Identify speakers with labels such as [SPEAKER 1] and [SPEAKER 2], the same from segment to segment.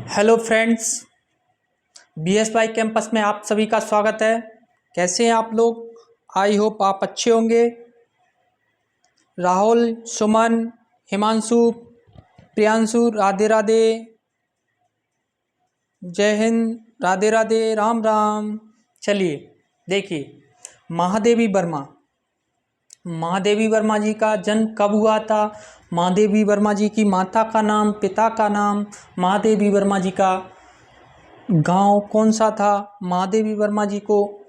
[SPEAKER 1] Hello friends, BSY campus में आप सभी का स्वागत है। कैसे हैं आप लोग? आई होप आप अच्छे होंगे। राहुल, सुमन, हिमांशु, प्रियांशु, राधे राधे, जय हिंद, राधे राधे, राम राम। चलिए देखिए, महादेवी वर्मा जी का जन्म कब हुआ था, महादेवी वर्मा जी की माता का नाम, पिता का नाम, महादेवी वर्मा जी का गांव कौन सा था, महादेवी वर्मा जी को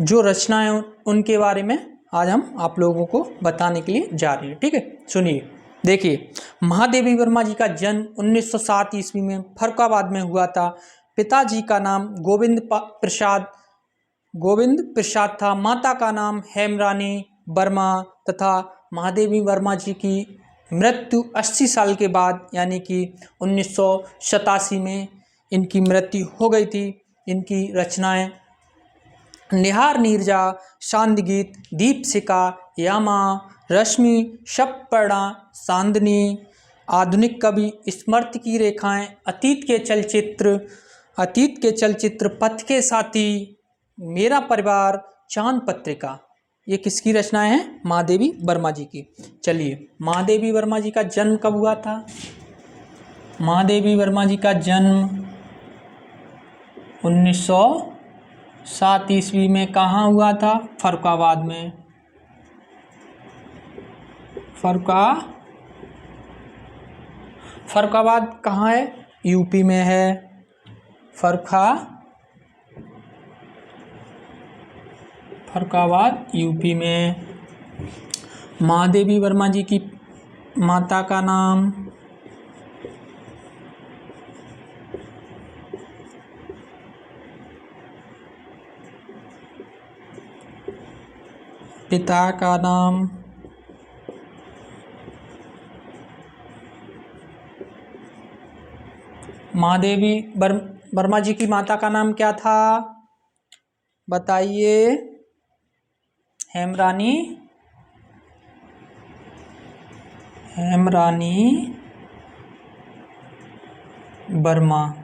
[SPEAKER 1] जो रचनाएं उनके बारे में आज हम आप लोगों को बताने के लिए जा रहे हैं। ठीक है, सुनिए। देखिए, महादेवी वर्मा जी का जन्म 1907 ईस्वी में फर्रुखाबाद में हुआ था। पिताजी का नाम गोविंद प्रसाद था। माता का नाम हेमरानी वर्मा तथा महादेवी वर्मा जी की मृत्यु 80 साल के बाद यानी कि 1987 में इनकी मृत्यु हो गई थी। इनकी रचनाएं निहार नीरजा, चांद गीत, दीपशिखा, यामा, रश्मि, शबपर्णा, चांदनी, आधुनिक कवि, स्मृति की रेखाएं, अतीत के चलचित्र, पथ के साथी, मेरा परिवार, चांद पत्रिका, ये किसकी रचनाएं हैं? महादेवी वर्मा जी की। चलिए, महादेवी वर्मा जी का जन्म कब हुआ था? महादेवी वर्मा जी का जन्म 1907 ईस्वी में कहाँ हुआ था? फर्रुखाबाद में। फर्रुखाबाद कहाँ है? यूपी में है। फर्रुखाबाद यूपी में। महादेवी वर्मा जी की माता का नाम, पिता का नाम, महादेवी वर्मा जी की माता का नाम क्या था? बताइए। हेमरानी वर्मा।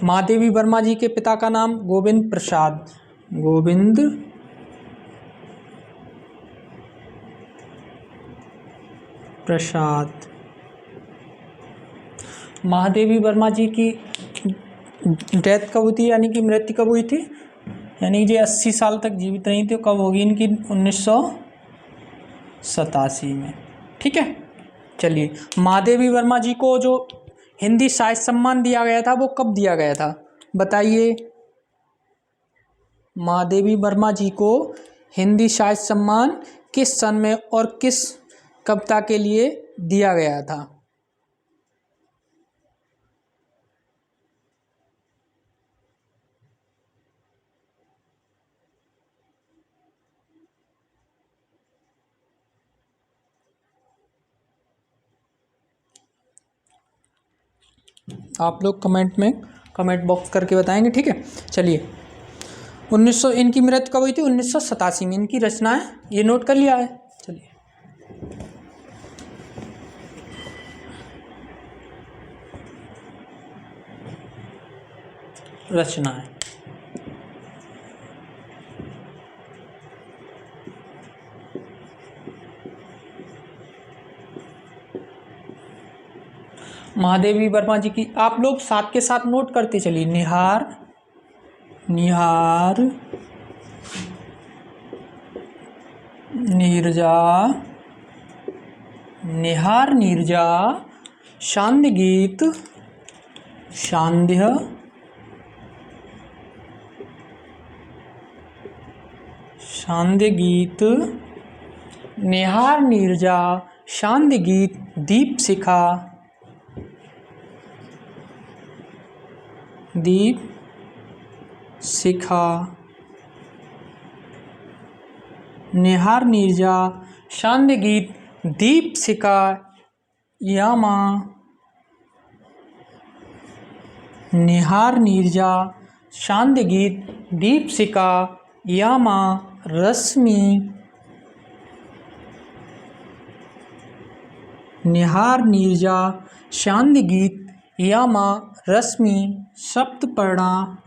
[SPEAKER 1] महादेवी वर्मा जी के पिता का नाम गोविंद प्रसाद। महादेवी वर्मा जी की डेथ कब हुई थी, यानी कि मृत्यु कब हुई थी? यानी कि 80 साल तक जीवित रही थी। कब होगी इनकी? 1987 में। ठीक है, चलिए। महादेवी वर्मा जी को जो हिंदी साहित्य सम्मान दिया गया था वो कब दिया गया था? बताइए। महादेवी वर्मा जी को हिंदी साहित्य सम्मान किस सन में और किस कविता के लिए दिया गया था? आप लोग कमेंट बॉक्स करके बताएंगे। ठीक है, चलिए। इनकी मृत्यु कब हुई थी? 1987 में। इनकी रचनाएं ये नोट कर लिया है। चलिए, रचनाएं। महादेवी वर्मा जी की आप लोग साथ के साथ नोट करते चलिए। निहार नीरजा, चांद गीत, निहार नीरजा, चांद गीत, दीपशिखा, निहार नीरजा, चांद गीत, दीपशिखा, यामा, निहार नीरजा, चांद गीत, दीपशिखा, यामा, रश्मि, निहार नीरजा शांति गीत यामा रश्मि सप्तपर्णा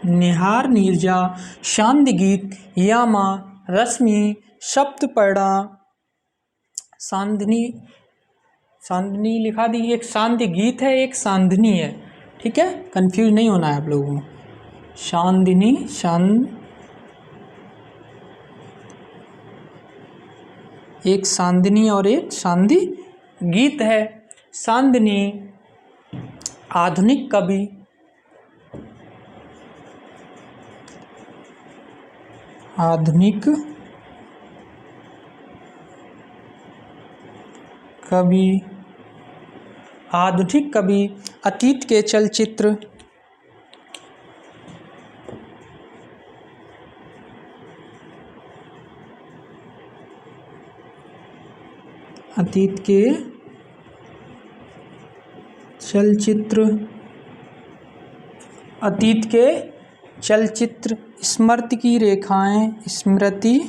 [SPEAKER 1] निहार नीरजा शांति गीत यामा रश्मि सप्तपर्णा सांधनी सांधनी लिखा दी, एक शांति गीत है एक सांधनी है, ठीक है, कंफ्यूज नहीं होना है आप लोगों को। चांदनी एक चांदनी और एक चांदी गीत है। चांदनी आधुनिक कवि आधुनिक कवि अतीत के चलचित्र स्मृति की रेखाएं स्मृति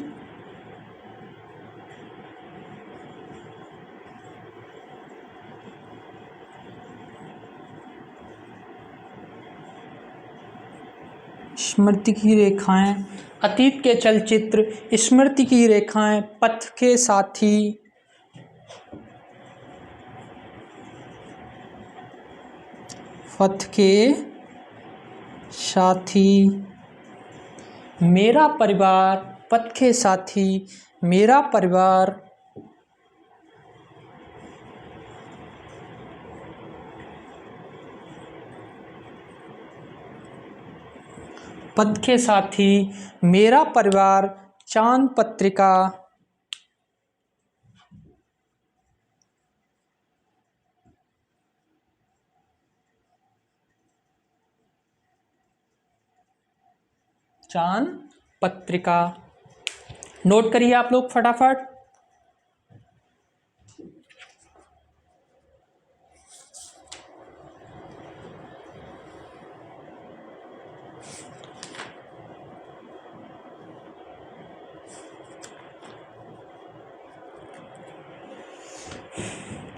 [SPEAKER 1] की रेखाएं अतीत के चलचित्र स्मृति की रेखाएं पथ के साथी मेरा परिवार पथ के साथी मेरा परिवार पथ के साथी मेरा परिवार चांद पत्रिका चांद पत्रिका नोट करिए आप लोग फटाफट।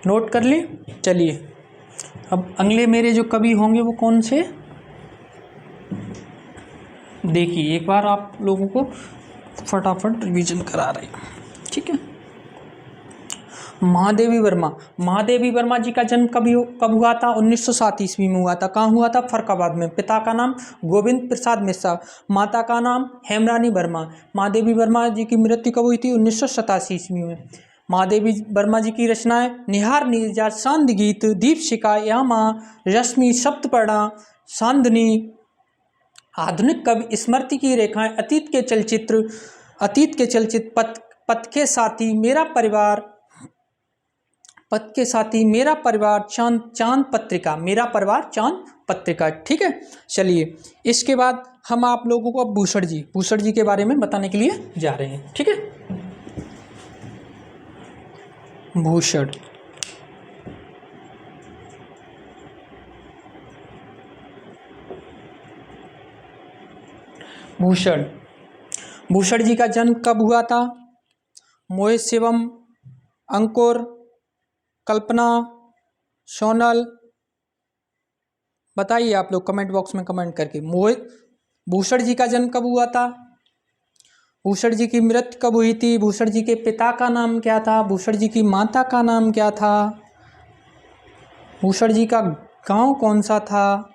[SPEAKER 1] नोट कर ली। चलिए अब अगले मेरे जो कवि होंगे वो कौन से देखिए, एक बार आप लोगों को फटाफट रिवीजन करा रहे हैं, ठीक है। महादेवी वर्मा जी का जन्म कब हुआ था? 1907 ईस्वी में हुआ था। कहाँ हुआ था? फर्रुखाबाद में। पिता का नाम गोविंद प्रसाद मिश्रा, माता का नाम हेमरानी वर्मा। महादेवी वर्मा जी की मृत्यु कब हुई थी? 1987 ईस्वी में। महादेवी वर्मा जी की रचनाएं निहार नीरजा चांद गीत दीपशिखा यामा रश्मि सप्तपर्णा चांदनी आधुनिक कवि स्मृति की रेखाएं अतीत के चलचित्र पथ के साथी मेरा परिवार चांद पत्रिका ठीक है। चलिए इसके बाद हम आप लोगों को अब भूषण जी के बारे में बताने के लिए जा रहे हैं, ठीक है। भूषण जी का जन्म कब हुआ था? मोहित शिवम, अंकुर, कल्पना, सोनल, बताइए आप लोग कमेंट बॉक्स में कमेंट करके। भूषण जी का जन्म कब हुआ था? भूषण जी की मृत्यु कब हुई थी? भूषण जी के पिता का नाम क्या था? भूषण जी की माता का नाम क्या था? भूषण जी का गांव कौन सा था?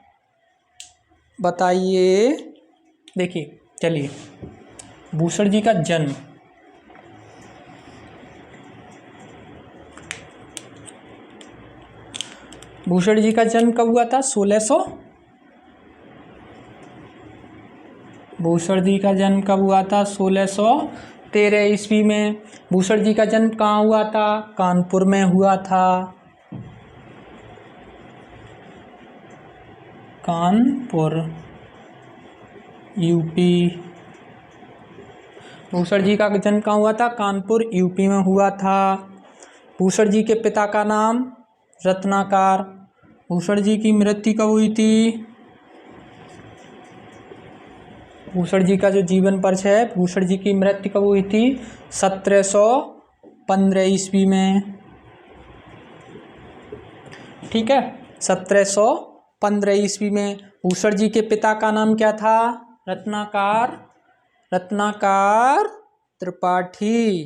[SPEAKER 1] बताइए। देखिए चलिए, भूषण जी का जन्म कब हुआ था? 1613 ईस्वी में। भूषण जी का जन्म कहाँ हुआ था? कानपुर में हुआ था। कानपुर यूपी। भूषण जी का जन्म कहाँ हुआ था? कानपुर यूपी में हुआ था। भूषण जी के पिता का नाम रत्नाकर। भूषण जी की मृत्यु कब हुई थी? भूषण जी का जो जीवन परिचय है, भूषण जी की मृत्यु कब हुई थी? 1715 ईस्वी में। ठीक है, 1715 ईस्वी में। भूषण जी के पिता का नाम क्या था? रत्नाकर त्रिपाठी।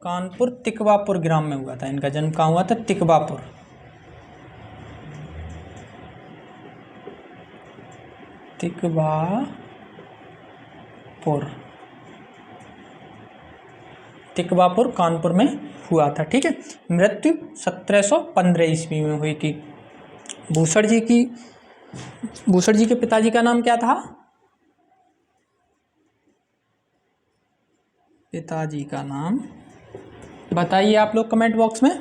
[SPEAKER 1] कानपुर तिकवापुर ग्राम में हुआ था इनका जन्म। कहाँ हुआ था? तिकवापुर। तिकवापुर कानपुर में हुआ था। ठीक है, मृत्यु 1715 ईस्वी में हुई थी। भूषण जी के पिताजी का नाम क्या था? पिताजी का नाम बताइए आप लोग कमेंट बॉक्स में।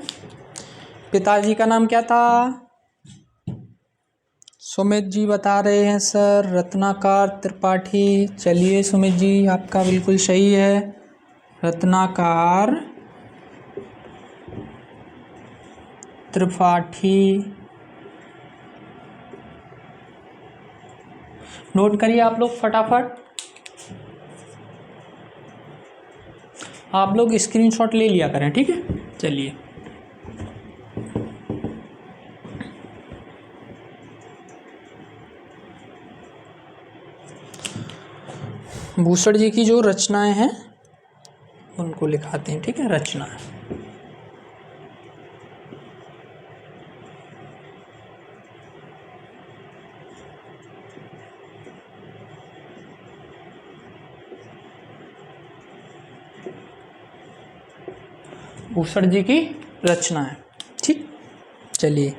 [SPEAKER 1] पिताजी का नाम क्या था? सुमित जी बता रहे हैं सर, रत्नाकर त्रिपाठी। चलिए सुमित जी, आपका बिल्कुल सही है, रत्नाकर त्रिपाठी। नोट करिए आप लोग फटाफट। आप लोग स्क्रीनशॉट ले लिया करें, ठीक है। चलिए, भूषण जी की जो रचनाएं हैं उनको लिखाते हैं। ठीक है, रचनाएं। भूषण जी की रचनाएं। ठीक, चलिए।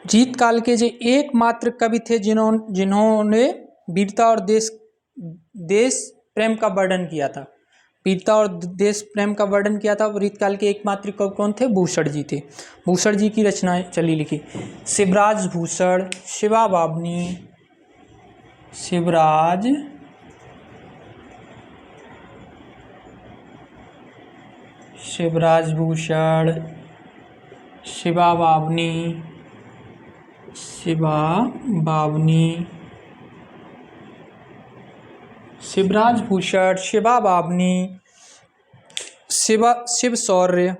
[SPEAKER 1] जीत काल के जो एकमात्र कवि थे जिन्होंने वीरता और देश प्रेम का वर्णन किया था। वीरता और देश प्रेम का वर्णन किया था। रीत काल के एकमात्र कवि कौन थे? भूषण जी थे। भूषण जी की रचनाएं चलिए लिखी। शिवराज भूषण, शिवा बावनी, शिवराज भूषण, शिवा बावनी, शिवराज भूषण, शिवा बावनी, शिव शौर्य,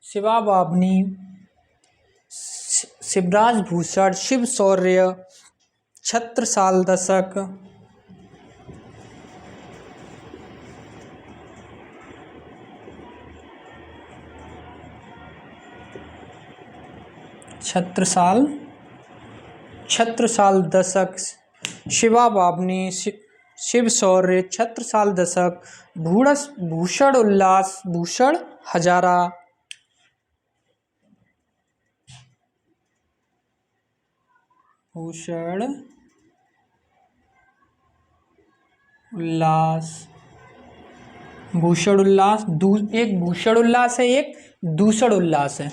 [SPEAKER 1] शिवा बावनी, शिवराज भूषण, शिव शौर्य, छत्रसाल दशक, छत्रसाल दशक, शिवा बावनी, शिव शौर्य, छत्रसाल दशक, भूषण उल्लास, भूषण हजारा, भूषण उल्लास, एक भूषण उल्लास है, एक दूषण उल्लास है।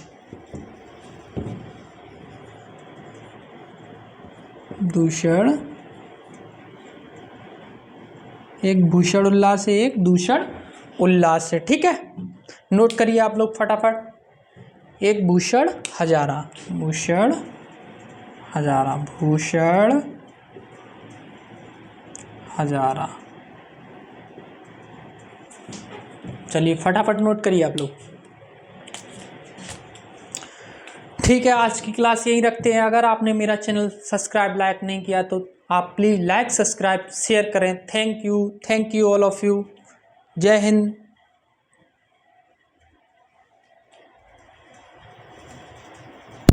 [SPEAKER 1] एक भूषण उल्लास है, एक दूषण उल्लास है। ठीक है, नोट करिए आप लोग फटाफट। एक भूषण हजारा, भूषण हजारा। चलिए फटाफट नोट करिए आप लोग। ठीक है, आज की क्लास यही रखते हैं। अगर आपने मेरा चैनल सब्सक्राइब लाइक नहीं किया तो आप प्लीज़ लाइक सब्सक्राइब शेयर करें। Thank you all of you. जय हिंद।